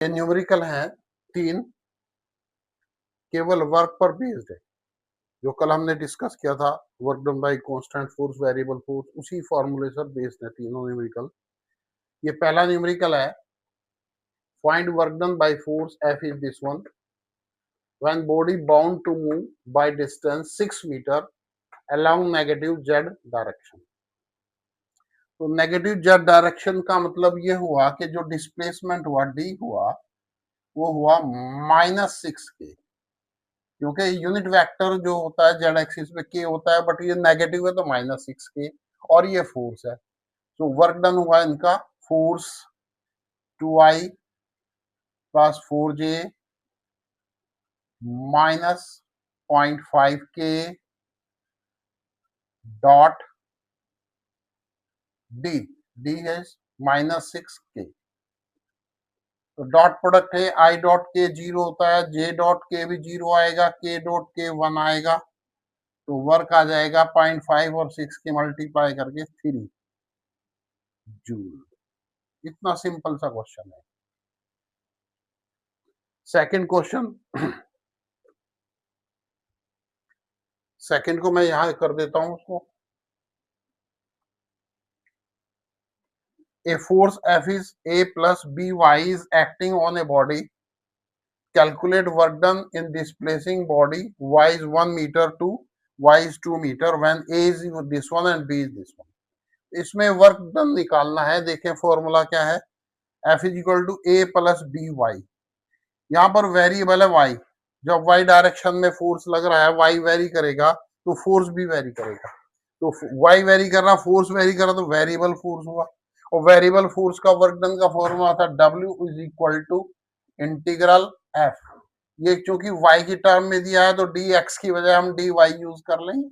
ये न्यूमेरिकल है 3, केवल वर्क पर बेस्ड है। जो कल हमने डिस्कस किया था, work done bye constant force, variable force, उसी फॉर्मूले पर बेस्ड है तीनों न्यूमेरिकल। ये पहला न्यूमेरिकल है, find work done by force F is this one when body bound to move by distance 6 metre along negative z direction. तो negative z direction का मतलब ये हुआ कि जो डिस्प्लेसमेंट हुआ d हुआ वो हुआ -6k, क्योंकि यूनिट वेक्टर जो होता है जेड एक्सिस पे k होता है, बट ये नेगेटिव है तो -6k, और ये फोर्स है। तो वर्क डन हुआ इनका force 2i plus 4j minus 0.5k dot D, D है -6k। तो डॉट प्रोडक्ट है आई डॉट के 0 होता है, जे डॉट के भी 0 आएगा, के डॉट के 1 आएगा, तो वर्क आ जाएगा 0.5 और 6 के मल्टीप्लाई करके 3 जूल। इतना सिंपल सा क्वेश्चन है। सेकंड क्वेश्चन, सेकंड को मैं यहां कर देता हूं उसको। A force F is A plus by is acting on a body. Calculate work done in displacing body. Y is 1 meter to Y is 2 meter when A is this one and B is this one. इसमें work done निकालना है। देखें formula क्या है, F is equal to A plus by। यहाँ पर variable है y। जब y डायरेक्शन में फोर्स लग रहा है, y वेरी करेगा तो फोर्स भी वेरी करेगा। तो y वेरी कर रहा, फोर्स वेरी कर रहा, तो वेरिएबल फोर्स हुआ। और वेरिएबल फोर्स का वर्क डन का फॉर्मूला था W is equal to integral F। ये चूंकि y की टर्म में दिया है तो dx की बजाय हम dy यूज कर लेंगे,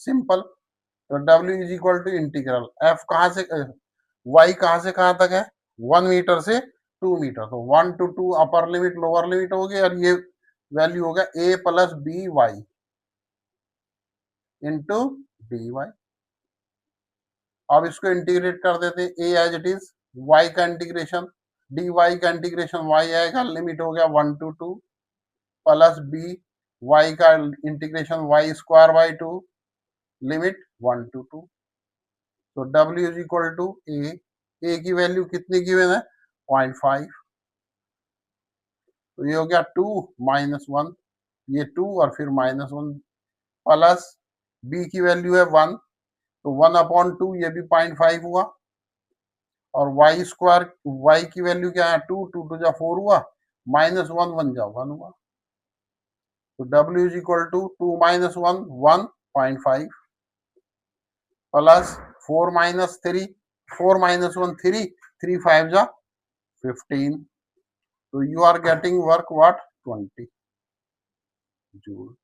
सिंपल। तो W is equal to integral F कहां से y कहां से कहां तक है, 1 मीटर से 2 मीटर, तो 1 to 2 upper limit lower limit हो गई, और ये वैल्यू होगा a plus B Y into D Y. अब इसको इंटीग्रेट कर देते हैं, a as it is, y का इंटीग्रेशन dy का इंटीग्रेशन y आएगा, लिमिट हो गया 1 to 2 प्लस b, y का integration y square by 2, limit 1 to 2। तो W is equal to A की वैल्यू कितनी गिवन है, 0.5। तो ये हो गया 2 माइनस 1, ये 2 और फिर -1, प्लस b की वैल्यू है 1, तो 1/2, ये भी 0.5 हुआ, और y स्क्वायर y की वैल्यू क्या है 2, 2 2 जा 4 हुआ, -1 1 जा 1 हुआ। तो W is equal to 2 minus 1 1.5 plus 4 minus 3, 4 minus 1 3, 3 5 जा 15। तो you are getting work what 20 joule.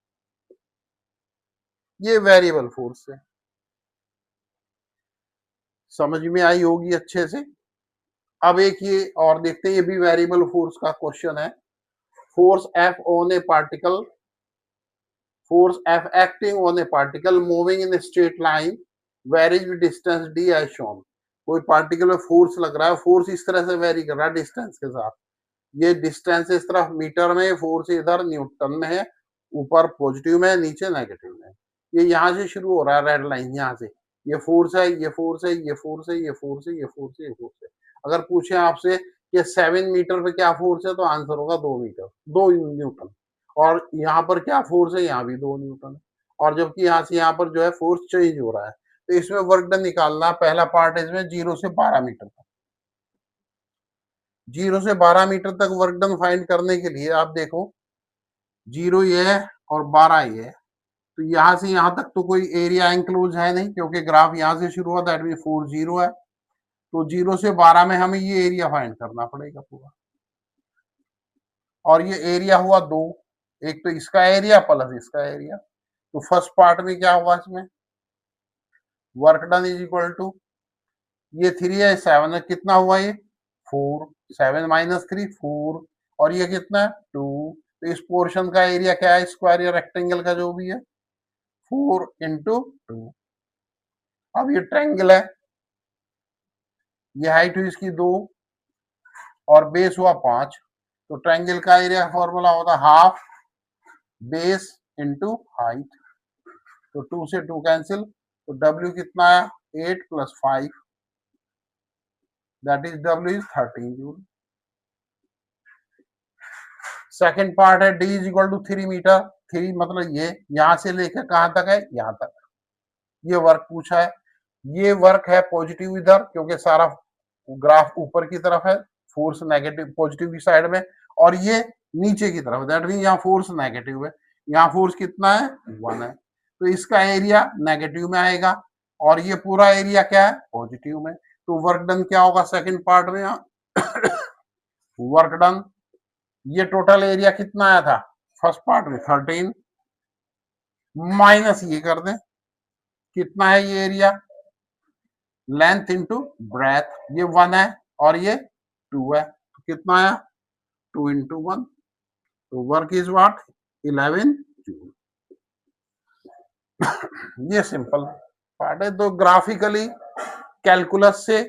ये वेरिएबल फोर्स है, समझ में आई होगी अच्छे से। अब एक ये और देखते हैं, ये भी वेरिएबल फोर्स का क्वेश्चन है। Force F on a particle, force F acting on a particle moving in straight line varies with distance d as shown. कोई पार्टिकल में फोर्स लग रहा है, फोर्स इस तरह से वेरी कर रहा है डिस्टेंस के साथ। ये डिस्टेंस इस तरफ मीटर में, फोर्स इधर न्यूटन में है, ऊपर पॉजिटिव में, नीचे नेगेटिव में। ये यहाँ से शुरू हो रहा है, रेड लाइन यहाँ से, ये फोर्स है, ये फोर्स है, ये फोर्स है, ये फोर्स है, ये फोर्स है, ये फोर्स है। अगर पूछे आपसे कि 7 मीटर पे क्या फोर्स है, तो आंसर होगा 2 मीटर, 2 न्यूटन। और यहाँ पर क्या फोर्स है, यहाँ भी 2 न्यूटन है। और जबकि यहाँ से यहाँ पर जो है फोर्स चेंज हो रहा है, तो इसमें वर्क डन निकालना। पहला पार्ट है इसमें 0 से 12 मीटर तक। 0 से 12 मीटर तक वर्क डन फाइंड करने के लिए आप देखो, 0 ये है और 12 ये है, तो यहाँ से यहाँ तक तो कोई एरिया एंक्लोज है नहीं, क्योंकि ग्राफ यहाँ से शुरू हुआ, दैट मीन 4 0 है। तो 0 से 12 में हमें ये एरिया फाइंड करना पड़ेगा पूरा। और ये एरिया हुआ 2, एक तो इसका एरिया प्लस इसका एरिया। तो फर्स्ट पार्ट में क्या हुआ, इसमें work done is equal to, ये 3 है, 7 है, कितना हुआ ये 4, 7 माइनस 3 4, और ये कितना है 2। तो इस पोर्शन का एरिया क्या है, स्क्वायर या रेक्टेंगल का जो भी है, 4 इंटू 2। अब ये ट्रायंगल है, ये हाइट हुई इसकी 2, और बेस हुआ 5, तो ट्रायंगल का एरिया का फॉर्मूला होता है हाफ बेस इंटू हाइट, तो 2 से 2 कैंसिल, तो W कितना आया 8 + 5, that is W is 13 joule. Second part है D is equal to 3 metre, 3 मतलब ये यहां से लेकर कहां तक है, यहां तक, ये वर्क पूछा है। ये वर्क है पॉजिटिव इधर, क्योंकि सारा ग्राफ ऊपर की तरफ है, फोर्स नेगेटिव पॉजिटिव की साइड में, और ये नीचे की तरफ, दैट मीन यहाँ फोर्स नेगेटिव है, यहाँ फोर्स कितना है 1 है, तो इसका एरिया नेगेटिव में आएगा, और ये पूरा एरिया क्या है पॉजिटिव में। तो वर्क डन क्या होगा सेकंड पार्ट में, वर्क डन, ये टोटल एरिया कितना आया था फर्स्ट पार्ट में 13, माइनस ये कर दें, कितना है ये एरिया, लेंथ इंटू ब्रेथ, ये 1 है और ये 2 है, तो कितना आया 2 इंटू 1, तो वर्क इज व्हाट 11 जूल। ये सिंपल पार्ट है। तो ग्राफिकली कैलकुलस से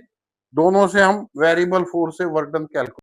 दोनों से हम वेरिएबल फोर्स से वर्क डन कैलकुलेट